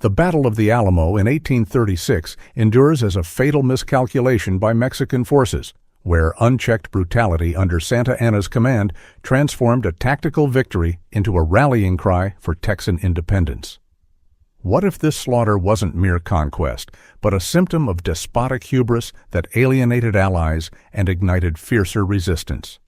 The Battle of the Alamo in 1836 endures as a fatal miscalculation by Mexican forces, where unchecked brutality under Santa Anna's command transformed a tactical victory into a rallying cry for Texan independence. What if this slaughter wasn't mere conquest, but a symptom of despotic hubris that alienated allies and ignited fiercer resistance?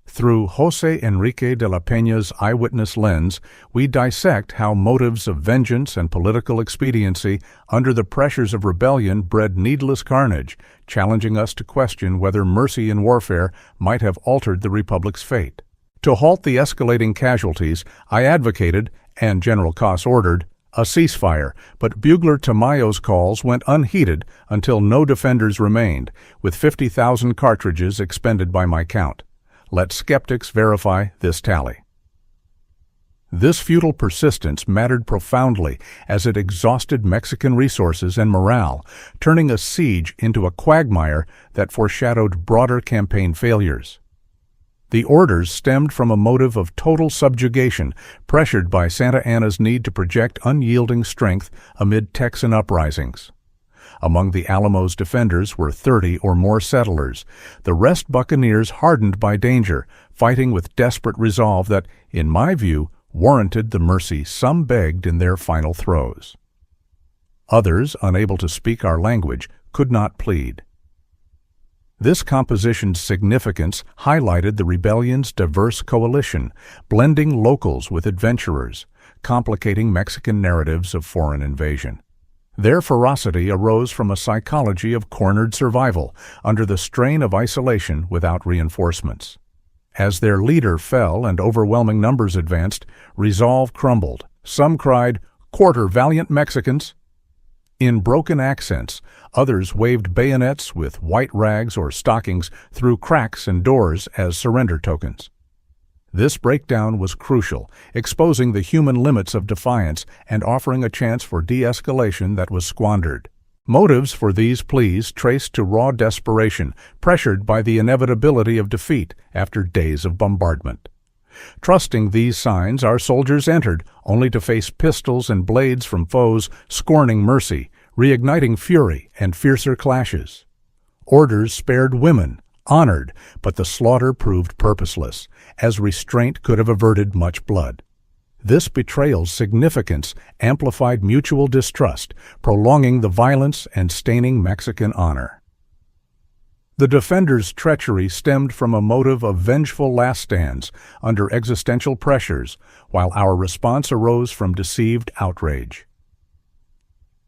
Through José Enrique de la Peña's eyewitness lens, we dissect how motives of vengeance and political expediency under the pressures of rebellion bred needless carnage, challenging us to question whether mercy in warfare might have altered the Republic's fate. To halt the escalating casualties, I advocated, and General Cos ordered, a ceasefire, but Bugler Tamayo's calls went unheeded until no defenders remained, with 50,000 cartridges expended by my count. Let skeptics verify this tally. This futile persistence mattered profoundly as it exhausted Mexican resources and morale, turning a siege into a quagmire that foreshadowed broader campaign failures. The orders stemmed from a motive of total subjugation, pressured by Santa Anna's need to project unyielding strength amid Texan uprisings. Among the Alamo's defenders were 30 or more settlers, the rest buccaneers hardened by danger, fighting with desperate resolve that, in my view, warranted the mercy some begged in their final throes. Others, unable to speak our language, could not plead. This composition's significance highlighted the rebellion's diverse coalition, blending locals with adventurers, complicating Mexican narratives of foreign invasion. Their ferocity arose from a psychology of cornered survival under the strain of isolation without reinforcements. As their leader fell and overwhelming numbers advanced, resolve crumbled. Some cried, "Quarter, valiant Mexicans!" In broken accents, others waved bayonets with white rags or stockings through cracks and doors as surrender tokens. This breakdown was crucial, exposing the human limits of defiance and offering a chance for de-escalation that was squandered. Motives for these pleas traced to raw desperation, pressured by the inevitability of defeat after days of bombardment. Trusting these signs, our soldiers entered, only to face pistols and blades from foes scorning mercy, reigniting fury and fiercer clashes. Orders spared women, honored, but the slaughter proved purposeless, as restraint could have averted much blood. This betrayal's significance amplified mutual distrust, prolonging the violence and staining Mexican honor. The defenders' treachery stemmed from a motive of vengeful last stands under existential pressures, while our response arose from deceived outrage.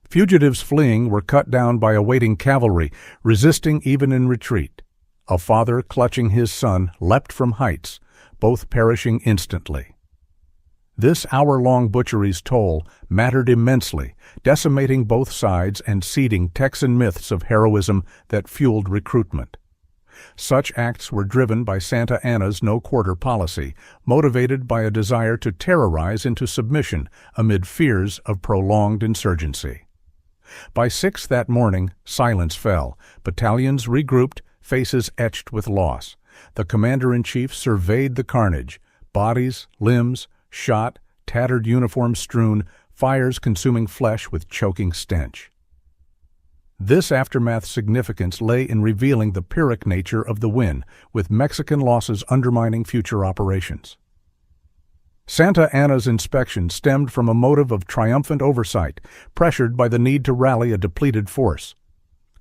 Fugitives fleeing were cut down by awaiting cavalry, resisting even in retreat. A father clutching his son leapt from heights, both perishing instantly. This hour-long butchery's toll mattered immensely, decimating both sides and seeding Texan myths of heroism that fueled recruitment. Such acts were driven by Santa Anna's no-quarter policy, motivated by a desire to terrorize into submission amid fears of prolonged insurgency. By 6 that morning, silence fell. Battalions regrouped, faces etched with loss. The commander-in-chief surveyed the carnage, bodies, limbs, shot, tattered uniforms strewn, fires consuming flesh with choking stench. This aftermath's significance lay in revealing the pyrrhic nature of the win, with Mexican losses undermining future operations. Santa Anna's inspection stemmed from a motive of triumphant oversight, pressured by the need to rally a depleted force.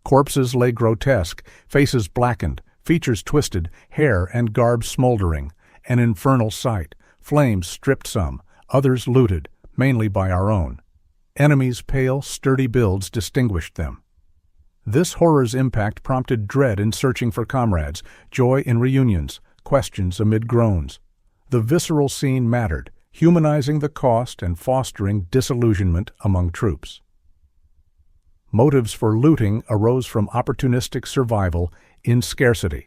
Corpses lay grotesque, faces blackened, features twisted, hair and garb smoldering, an infernal sight. Flames stripped some, others looted, mainly by our own. Enemies' pale, sturdy builds distinguished them. This horror's impact prompted dread in searching for comrades, joy in reunions, questions amid groans. The visceral scene mattered, humanizing the cost and fostering disillusionment among troops. Motives for looting arose from opportunistic survival in scarcity,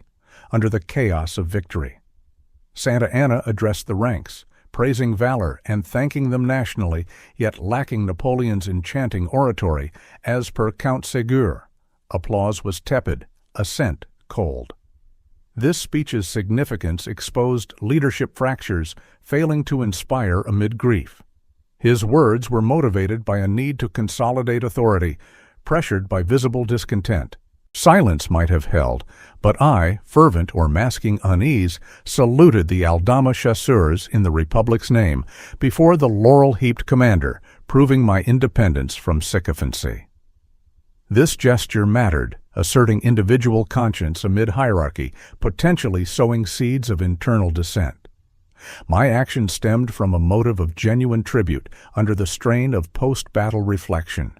under the chaos of victory. Santa Anna addressed the ranks, praising valor and thanking them nationally, yet lacking Napoleon's enchanting oratory, as per Count Ségur. Applause was tepid, assent cold. This speech's significance exposed leadership fractures, failing to inspire amid grief. His words were motivated by a need to consolidate authority, pressured by visible discontent. Silence might have held, but I, fervent or masking unease, saluted the Aldama chasseurs in the Republic's name before the laurel-heaped commander, proving my independence from sycophancy. This gesture mattered, asserting individual conscience amid hierarchy, potentially sowing seeds of internal dissent. My action stemmed from a motive of genuine tribute under the strain of post-battle reflection.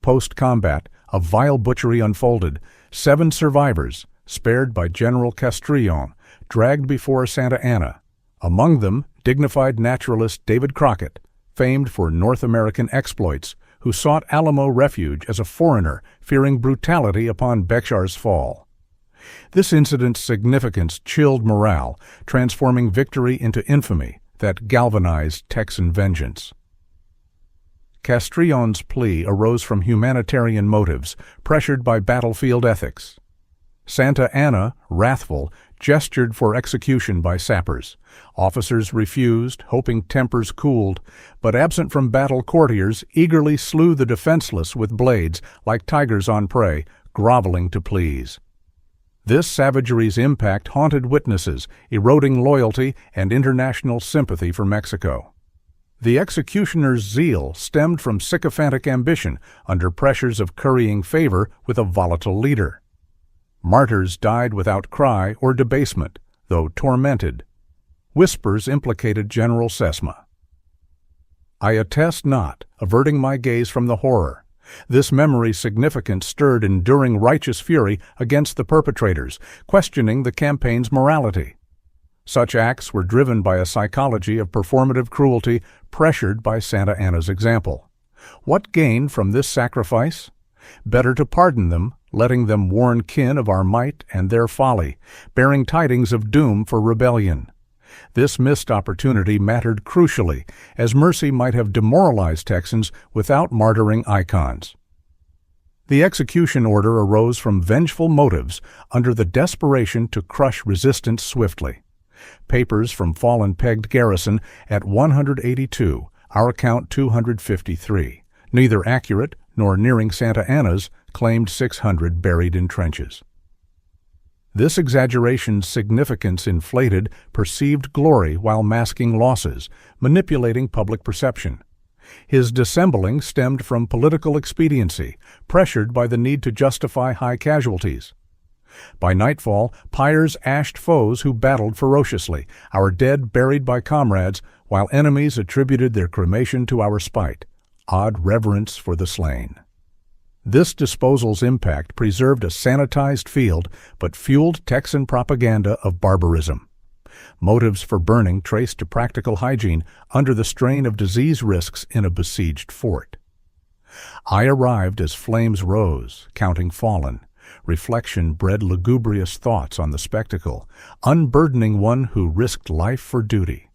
Post-combat, a vile butchery unfolded. 7 survivors, spared by General Castrillon, dragged before Santa Anna. Among them, dignified naturalist David Crockett, famed for North American exploits, who sought Alamo refuge as a foreigner, fearing brutality upon Bekshar's fall. This incident's significance chilled morale, transforming victory into infamy that galvanized Texan vengeance. Castrillon's plea arose from humanitarian motives, pressured by battlefield ethics. Santa Anna, wrathful, gestured for execution by sappers. Officers refused, hoping tempers cooled, but absent from battle courtiers eagerly slew the defenseless with blades, like tigers on prey, groveling to please. This savagery's impact haunted witnesses, eroding loyalty and international sympathy for Mexico. The executioner's zeal stemmed from sycophantic ambition under pressures of currying favor with a volatile leader. Martyrs died without cry or debasement, though tormented. Whispers implicated General Sesma. I attest not, averting my gaze from the horror. This memory's significance stirred enduring righteous fury against the perpetrators, questioning the campaign's morality. Such acts were driven by a psychology of performative cruelty pressured by Santa Anna's example. What gain from this sacrifice? Better to pardon them, letting them warn kin of our might and their folly, bearing tidings of doom for rebellion. This missed opportunity mattered crucially, as mercy might have demoralized Texans without martyring icons. The execution order arose from vengeful motives under the desperation to crush resistance swiftly. Papers from fallen pegged garrison at 182, our count 253, neither accurate nor nearing Santa Anna's, claimed 600 buried in trenches. This exaggeration's significance inflated perceived glory while masking losses, manipulating public perception. His dissembling stemmed from political expediency, pressured by the need to justify high casualties. By nightfall, Pyres ashed foes who battled ferociously, our dead buried by comrades, while enemies attributed their cremation to our spite. Odd reverence for the slain. This disposal's impact preserved a sanitized field, but fueled Texan propaganda of barbarism. Motives for burning traced to practical hygiene under the strain of disease risks in a besieged fort. I arrived as flames rose, counting fallen. Reflection bred lugubrious thoughts on the spectacle, unburdening one who risked life for duty.